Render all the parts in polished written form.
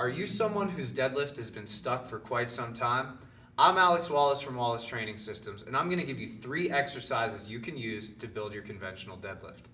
Are you someone whose deadlift has been stuck for quite some time? I'm Alex Wallace from Wallace Training Systems, and I'm going to give you 3 exercises you can use to build your conventional deadlift.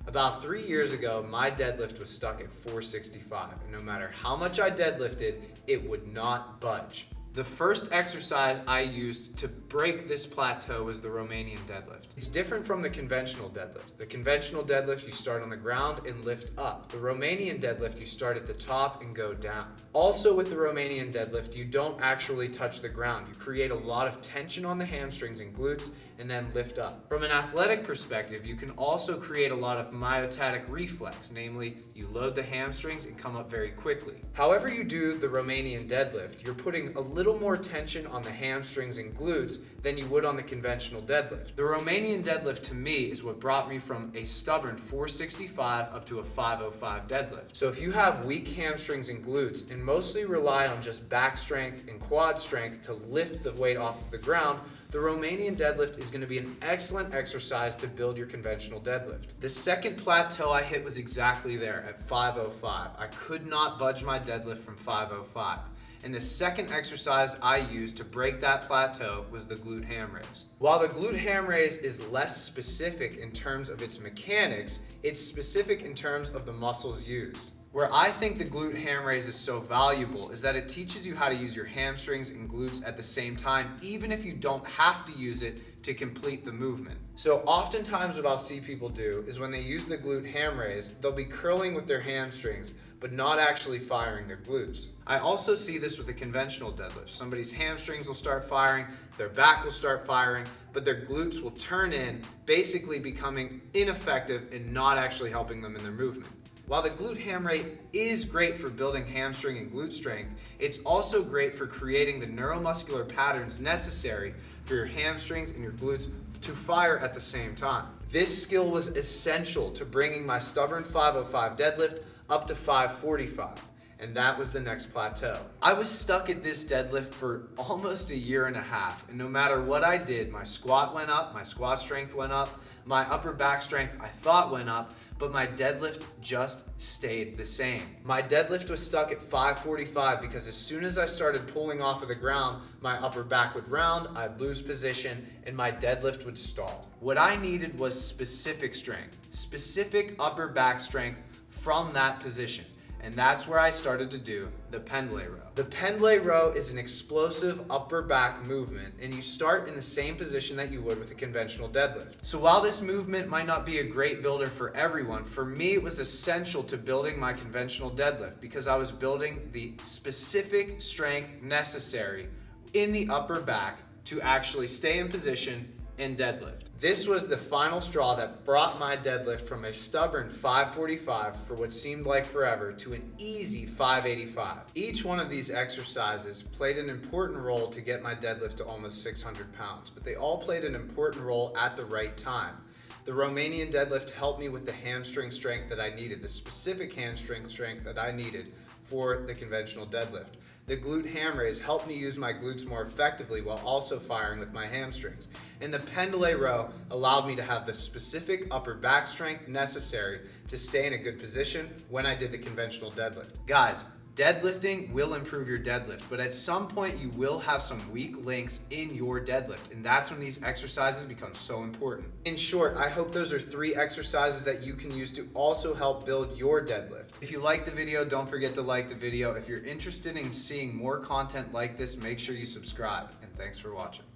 About 3 years ago, my deadlift was stuck at 465, and no matter how much I deadlifted, it would not budge. The first exercise I used to break this plateau was the Romanian deadlift. It's different from the conventional deadlift. The conventional deadlift, you start on the ground and lift up. The Romanian deadlift, you start at the top and go down. Also with the Romanian deadlift, you don't actually touch the ground. You create a lot of tension on the hamstrings and glutes and then lift up. From an athletic perspective, you can also create a lot of myotatic reflex, namely you load the hamstrings and come up very quickly. However you do the Romanian deadlift, you're putting a little more tension on the hamstrings and glutes than you would on the conventional deadlift. The Romanian deadlift to me is what brought me from a stubborn 465 up to a 505 deadlift. So if you have weak hamstrings and glutes and mostly rely on just back strength and quad strength to lift the weight off of the ground, the Romanian deadlift is going to be an excellent exercise to build your conventional deadlift. The second plateau I hit was exactly there at 505. I could not budge my deadlift from 505. And the second exercise I used to break that plateau was the glute ham raise. While the glute ham raise is less specific in terms of its mechanics, it's specific in terms of the muscles used. Where I think the glute ham raise is so valuable is that it teaches you how to use your hamstrings and glutes at the same time, even if you don't have to use it to complete the movement. So oftentimes what I'll see people do is when they use the glute ham raise, they'll be curling with their hamstrings, but not actually firing their glutes. I also see this with the conventional deadlift. Somebody's hamstrings will start firing, their back will start firing, but their glutes will turn in, basically becoming ineffective and not actually helping them in their movement. While the glute ham raise is great for building hamstring and glute strength, it's also great for creating the neuromuscular patterns necessary for your hamstrings and your glutes to fire at the same time. This skill was essential to bringing my stubborn 505 deadlift up to 545. And that was the next plateau. I was stuck at this deadlift for almost 1.5 years, and no matter what I did, my squat went up, my squat strength went up, my upper back strength I thought went up, but my deadlift just stayed the same. My deadlift was stuck at 545 because as soon as I started pulling off of the ground, my upper back would round, I'd lose position, and my deadlift would stall. What I needed was specific strength, specific upper back strength from that position. And that's where I started to do the Pendlay Row. The Pendlay Row is an explosive upper back movement, and you start in the same position that you would with a conventional deadlift. So while this movement might not be a great builder for everyone, for me it was essential to building my conventional deadlift because I was building the specific strength necessary in the upper back to actually stay in position and deadlift. This was the final straw that brought my deadlift from a stubborn 545 for what seemed like forever to an easy 585. Each one of these exercises played an important role to get my deadlift to almost 600 pounds, but they all played an important role at the right time. The Romanian deadlift helped me with the hamstring strength that I needed, the specific hamstring strength that I needed for the conventional deadlift. The glute ham raise helped me use my glutes more effectively while also firing with my hamstrings. And the Pendlay Row allowed me to have the specific upper back strength necessary to stay in a good position when I did the conventional deadlift. Guys, deadlifting will improve your deadlift, but at some point you will have some weak links in your deadlift, and that's when these exercises become so important. In short, I hope those are 3 exercises that you can use to also help build your deadlift. If you like the video, don't forget to like the video. If you're interested in seeing more content like this, make sure you subscribe, and thanks for watching.